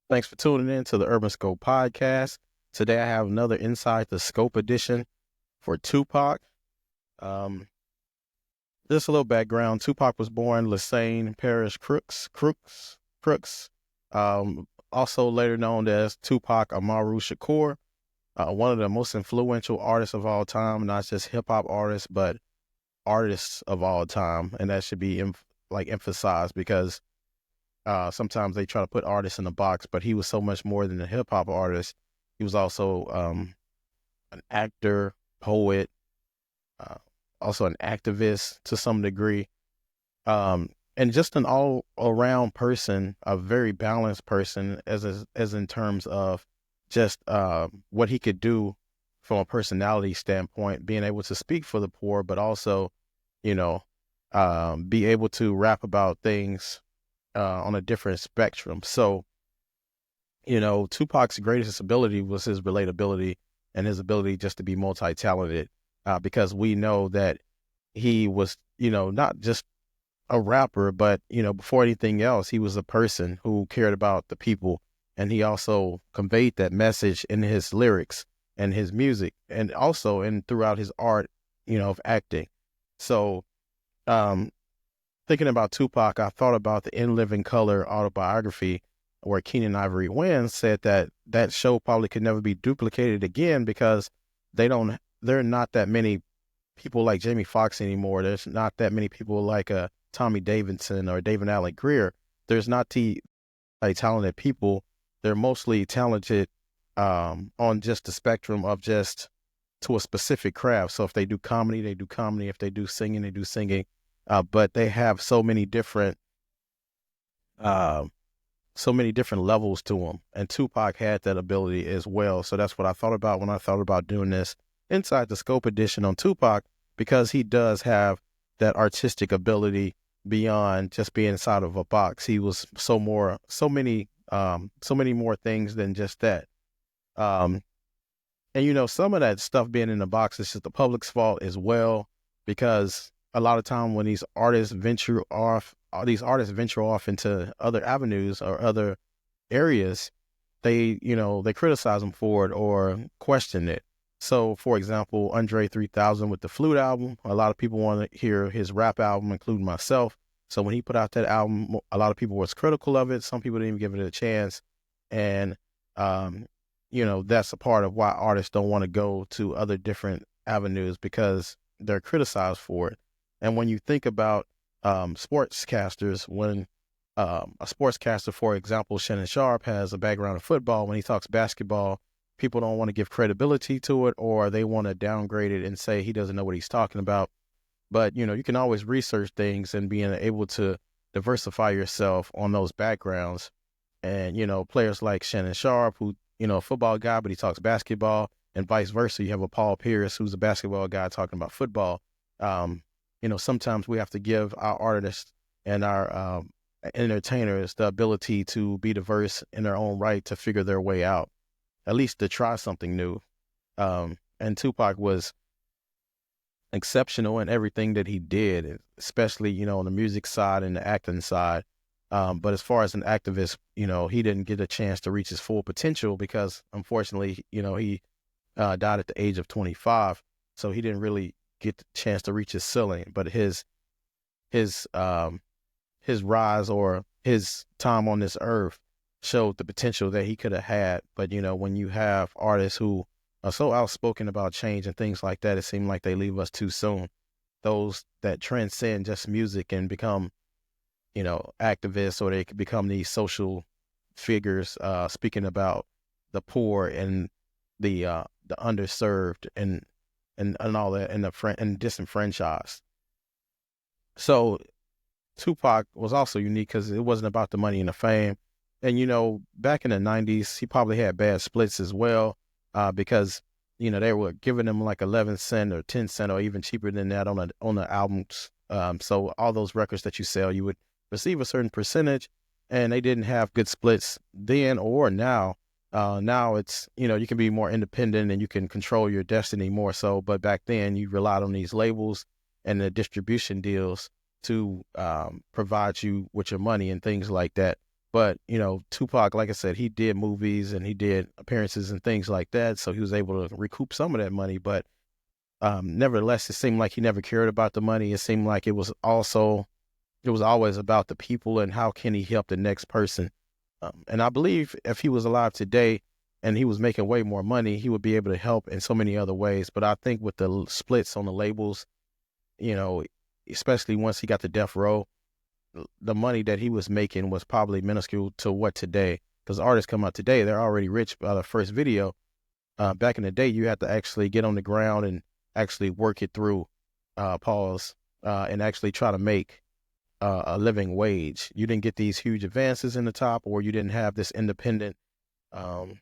Thanks for tuning in to the Urban Scope podcast. Today I have another Inside the Scope edition for Tupac. Um, just a little background. Tupac was born Lassane Parish Crooks, also later known as Tupac Amaru Shakur, one of the most influential artists of all time, not just hip hop artists, but artists of all time. And that should be emphasized because sometimes they try to put artists in a box, but he was so much more than a hip hop artist. He was also an actor, poet, uh, also an activist to some degree, and just an all around person, a very balanced person, as in terms of just what he could do from a personality standpoint, being able to speak for the poor, but also, you know, be able to rap about things on a different spectrum. So, Tupac's greatest ability was his relatability and his ability just to be multi-talented, because we know that he was, not just a rapper, but, before anything else, he was a person who cared about the people. And he also conveyed that message in his lyrics and his music, and also throughout his art, of acting. So, um, thinking about Tupac, I thought about the In Living Color autobiography where Keenan Ivory Wayans said that that show probably could never be duplicated again because there are not that many people like Jamie Foxx anymore. There's not that many people like Tommy Davidson or David Allen Greer. There's not like talented people. They're mostly talented on just the spectrum of just to a specific craft. So if they do comedy, they do comedy. If they do singing, they do singing. But they have uh, so many different levels to them. And Tupac had that ability as well. So that's what I thought about when I thought about doing this Inside the Scope edition on Tupac, because he does have that artistic ability beyond just being inside of a box. He was so many more things than just that. Um, and some of that stuff being in the box is just the public's fault as well, because a lot of time when these artists venture off into other avenues or other areas, they criticize them for it or question it. So, for example, Andre 3000 with the Flute album, a lot of people want to hear his rap album, including myself. So when he put out that album, a lot of people was critical of it. Some people didn't even give it a chance. And, that's a part of why artists don't want to go to other different avenues, because they're criticized for it. And when you think about sportscasters, when a sportscaster, for example, Shannon Sharp, has a background in football, when he talks basketball, people don't want to give credibility to it, or they want to downgrade it and say he doesn't know what he's talking about. But, you can always research things and being able to diversify yourself on those backgrounds. And, players like Shannon Sharp, who, a football guy, but he talks basketball, and vice versa. You have a Paul Pierce, who's a basketball guy talking about football. Sometimes we have to give our artists and our entertainers the ability to be diverse in their own right, to figure their way out, at least to try something new. And Tupac was exceptional in everything that he did, especially, on the music side and the acting side. But as far as an activist, he didn't get a chance to reach his full potential because, unfortunately, he died at the age of 25. So he didn't really get the chance to reach his ceiling. But his rise, or his time on this earth, showed the potential that he could have had. But, when you have artists who are so outspoken about change and things like that, it seems like they leave us too soon. Those that transcend just music and become, activists, or they could become these social figures, speaking about the poor and the underserved and all that, and disenfranchised. So Tupac was also unique because it wasn't about the money and the fame. And, back in the 90s, he probably had bad splits as well, because, they were giving him like 11 cent or 10 cent or even cheaper than that on the albums. So all those records that you sell, you would receive a certain percentage, and they didn't have good splits then or now. Now it's, you can be more independent and you can control your destiny more so. But back then you relied on these labels and the distribution deals to provide you with your money and things like that. But, Tupac, like I said, he did movies and he did appearances and things like that. So he was able to recoup some of that money. But nevertheless, it seemed like he never cared about the money. It seemed like it was always about the people and how can he help the next person. And I believe if he was alive today and he was making way more money, he would be able to help in so many other ways. But I think with the splits on the labels, you know, especially once he got to Death Row, the money that he was making was probably minuscule to what today. Because artists come out today, they're already rich by the first video. Back in the day, you had to actually get on the ground and actually work it through, and actually try to make a living wage. You didn't get these huge advances in the top, or you didn't have um,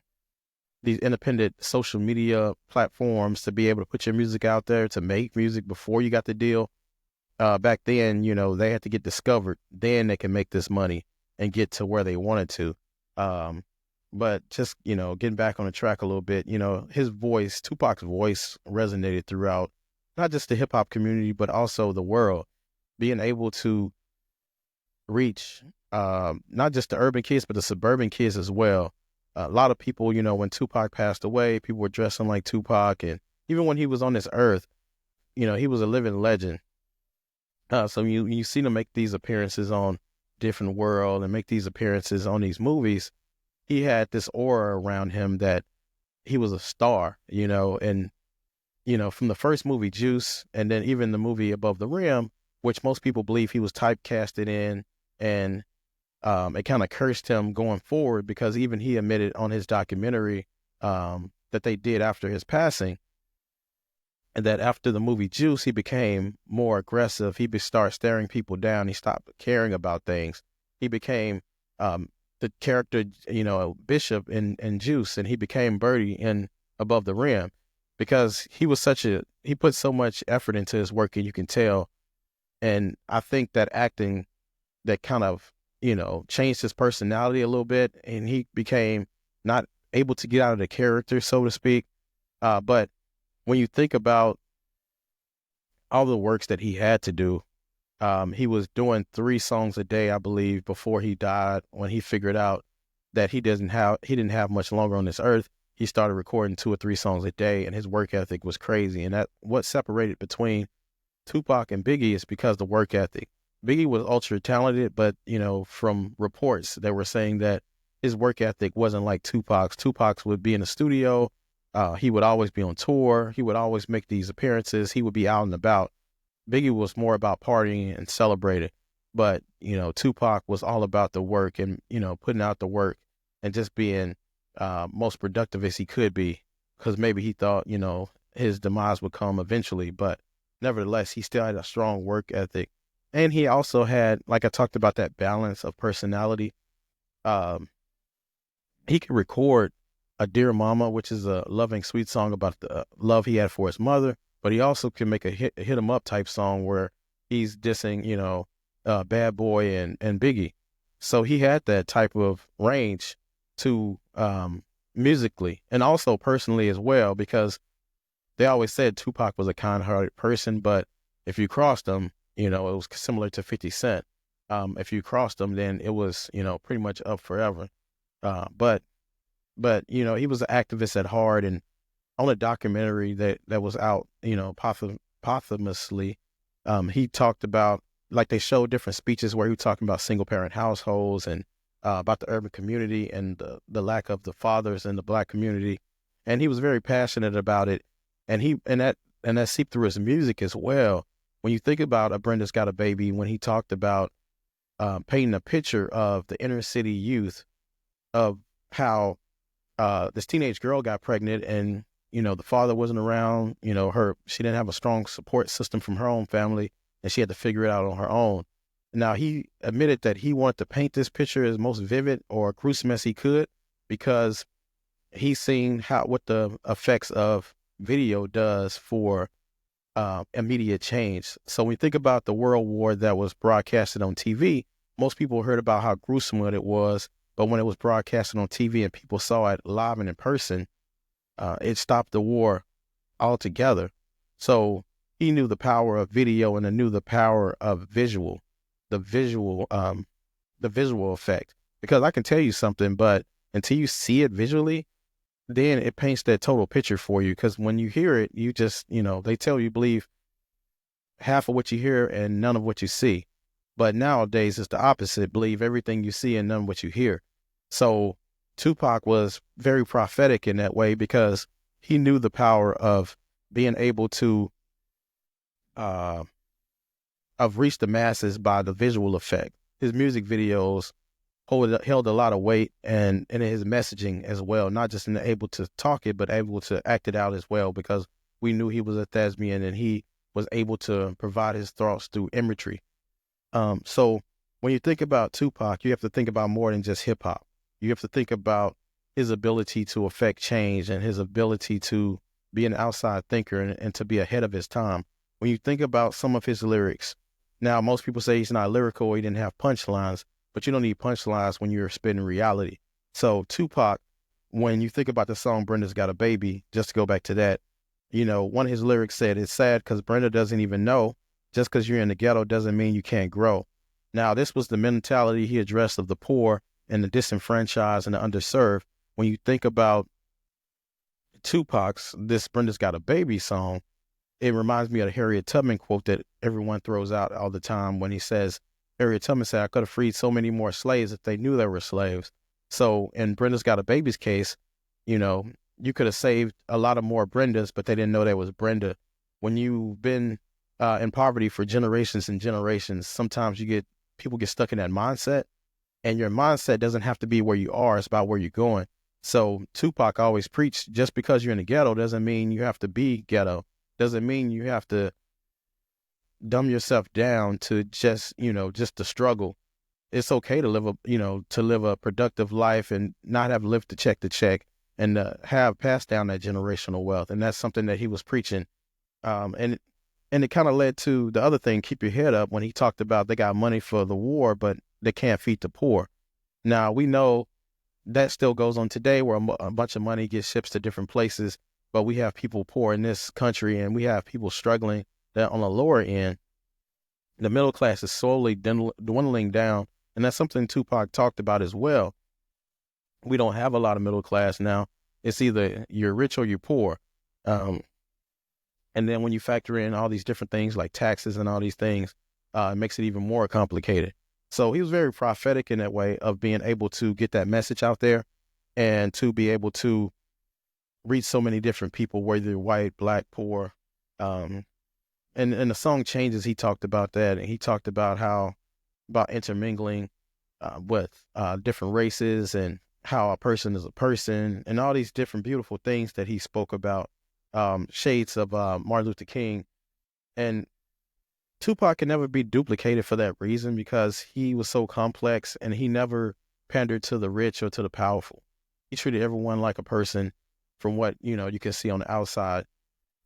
these independent social media platforms to be able to put your music out there, to make music before you got the deal. Back then, they had to get discovered. Then they can make this money and get to where they wanted to. But just, getting back on the track a little bit, his voice, Tupac's voice resonated throughout not just the hip hop community, but also the world. Being able to reach not just the urban kids, but the suburban kids as well. A lot of people, when Tupac passed away, people were dressing like Tupac. And even when he was on this earth, he was a living legend. So you see him make these appearances on Different World and make these appearances on these movies. He had this aura around him that he was a star, and, from the first movie, Juice, and then even the movie Above the Rim, which most people believe he was typecasted in, and it kind of cursed him going forward, because even he admitted on his documentary that they did after his passing, and that after the movie Juice, he became more aggressive. He started staring people down. He stopped caring about things. He became the character, Bishop in Juice, and he became Birdie in Above the Rim, because he put so much effort into his work, and you can tell. And I think that acting that kind of, changed his personality a little bit, and he became not able to get out of the character, so to speak. But when you think about all the works that he had to do, he was doing 3 songs a day, I believe, before he died. When he figured out that he didn't have much longer on this earth, he started recording 2 or 3 songs a day, and his work ethic was crazy. And that what separated between Tupac and Biggie is because the work ethic. Biggie was ultra talented, but from reports, they were saying that his work ethic wasn't like Tupac's. Tupac's would be in the studio. He would always be on tour. He would always make these appearances. He would be out and about. Biggie was more about partying and celebrating, but Tupac was all about the work and putting out the work and just being most productive as he could be, because maybe he thought his demise would come eventually, but nevertheless he still had a strong work ethic, and he also had, like I talked about, that balance of personality. Um, he could record a Dear Mama, which is a loving, sweet song about the love he had for his mother, but he also can make a hit 'em up type song where he's dissing, Bad Boy and Biggie. So he had that type of range to musically and also personally as well, because they always said Tupac was a kind-hearted person, but if you crossed him, it was similar to 50 Cent. If you crossed him, then it was, pretty much up forever. But he was an activist at heart, and on a documentary that was out, posthumously, he talked about, like, they showed different speeches where he was talking about single parent households and about the urban community and the lack of the fathers in the Black community, and he was very passionate about it, and that seeped through his music as well. When you think about A Brenda's Got a Baby, when he talked about painting a picture of the inner city youth, of how this teenage girl got pregnant, and the father wasn't around. She didn't have a strong support system from her own family, and she had to figure it out on her own. Now, he admitted that he wanted to paint this picture as most vivid or gruesome as he could, because he's seen what the effects of video does for immediate change. So when you think about the World War that was broadcasted on TV, most people heard about how gruesome it was, but when it was broadcasted on TV and people saw it live and in person, it stopped the war altogether. So he knew the power of video, and he knew the power of the visual effect. because I can tell you something, but until you see it visually, then it paints that total picture for you. Because when you hear it, you just, they tell you believe half of what you hear and none of what you see. But nowadays it's the opposite. Believe everything you see and none of what you hear. So Tupac was very prophetic in that way because he knew the power of being able to of reach the masses by the visual effect. His music videos held a lot of weight and in his messaging as well, not just in able to talk it, but able to act it out as well, because we knew he was a thespian and he was able to provide his thoughts through imagery. So when you think about Tupac, you have to think about more than just hip hop. You have to think about his ability to affect change and his ability to be an outside thinker and to be ahead of his time. When you think about some of his lyrics, now most people say he's not lyrical, he didn't have punchlines, but you don't need punchlines when you're spitting reality. So Tupac, when you think about the song Brenda's Got a Baby, just to go back to that, one of his lyrics said, "It's sad because Brenda doesn't even know. Just because you're in the ghetto doesn't mean you can't grow." Now, this was the mentality he addressed of the poor and the disenfranchised and the underserved. When you think about Tupac's "This Brenda's Got a Baby" song, it reminds me of the Harriet Tubman quote that everyone throws out all the time when he says, Harriet Tubman said, "I could have freed so many more slaves if they knew they were slaves." So in Brenda's Got a Baby's case, you could have saved a lot of more Brendas, but they didn't know that was Brenda. When you've been in poverty for generations and generations, sometimes people get stuck in that mindset, and your mindset doesn't have to be where you are. It's about where you're going. So Tupac always preached, just because you're in the ghetto doesn't mean you have to be ghetto. Doesn't mean you have to dumb yourself down to just to struggle. It's okay to live a productive life and not have lived to check and have passed down that generational wealth. And that's something that he was preaching. And it kind of led to the other thing, keep your head up, when he talked about they got money for the war, but they can't feed the poor. Now, we know that still goes on today, where a bunch of money gets shipped to different places, but we have people poor in this country and we have people struggling that on the lower end. The middle class is slowly dwindling down. And that's something Tupac talked about as well. We don't have a lot of middle class now. It's either you're rich or you're poor. And then when you factor in all these different things like taxes and all these things, it makes it even more complicated. So he was very prophetic in that way of being able to get that message out there and to be able to reach so many different people, whether you're white, black, poor. And the song Changes, he talked about that. And he talked about about intermingling with different races and how a person is a person and all these different beautiful things that he spoke about, shades of Martin Luther King. And Tupac can never be duplicated for that reason, because he was so complex and he never pandered to the rich or to the powerful. He treated everyone like a person from what, you can see on the outside.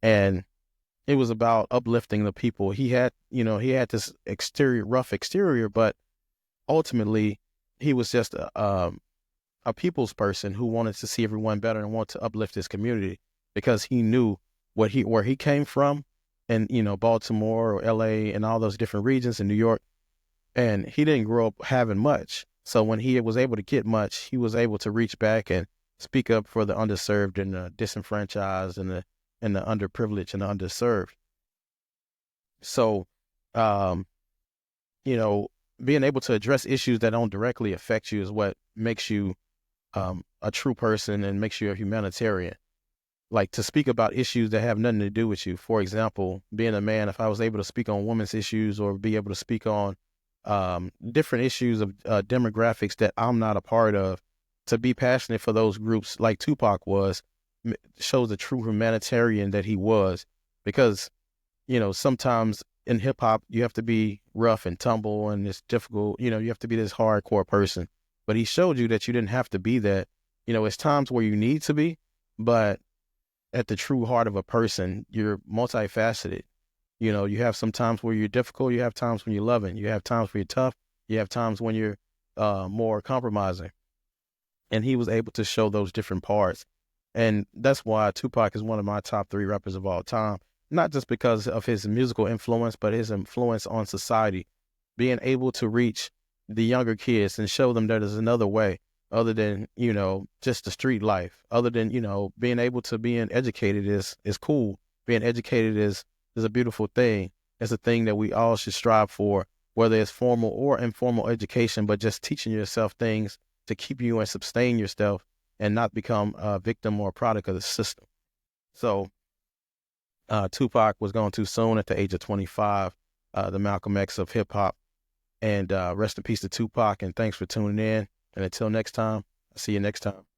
And it was about uplifting the people. He had this rough exterior, but ultimately he was just a people's person who wanted to see everyone better and want to uplift his community, because he knew where he came from, and Baltimore or LA and all those different regions in New York, and he didn't grow up having much. So when he was able to get much, he was able to reach back and speak up for the underserved and the disenfranchised and the underprivileged and the underserved. So, being able to address issues that don't directly affect you is what makes you a true person and makes you a humanitarian. Like, to speak about issues that have nothing to do with you. For example, being a man, if I was able to speak on women's issues or be able to speak on different issues of demographics that I'm not a part of, to be passionate for those groups like Tupac was, shows the true humanitarian that he was. Because, sometimes in hip hop, you have to be rough and tumble and it's difficult. You have to be this hardcore person. But he showed you that you didn't have to be that. It's times where you need to be, but at the true heart of a person, you're multifaceted. You have some times where you're difficult. You have times when you're loving. You have times where you're tough. You have times when you're more compromising. And he was able to show those different parts. And that's why Tupac is one of my top 3 rappers of all time. Not just because of his musical influence, but his influence on society. Being able to reach the younger kids and show them that there's another way other than, just the street life, other than, being able to being educated is cool. Being educated is a beautiful thing. It's a thing that we all should strive for, whether it's formal or informal education, but just teaching yourself things to keep you and sustain yourself and not become a victim or a product of the system. So Tupac was gone too soon at the age of 25, the Malcolm X of hip hop. And rest in peace to Tupac, and thanks for tuning in. And until next time, I'll see you next time.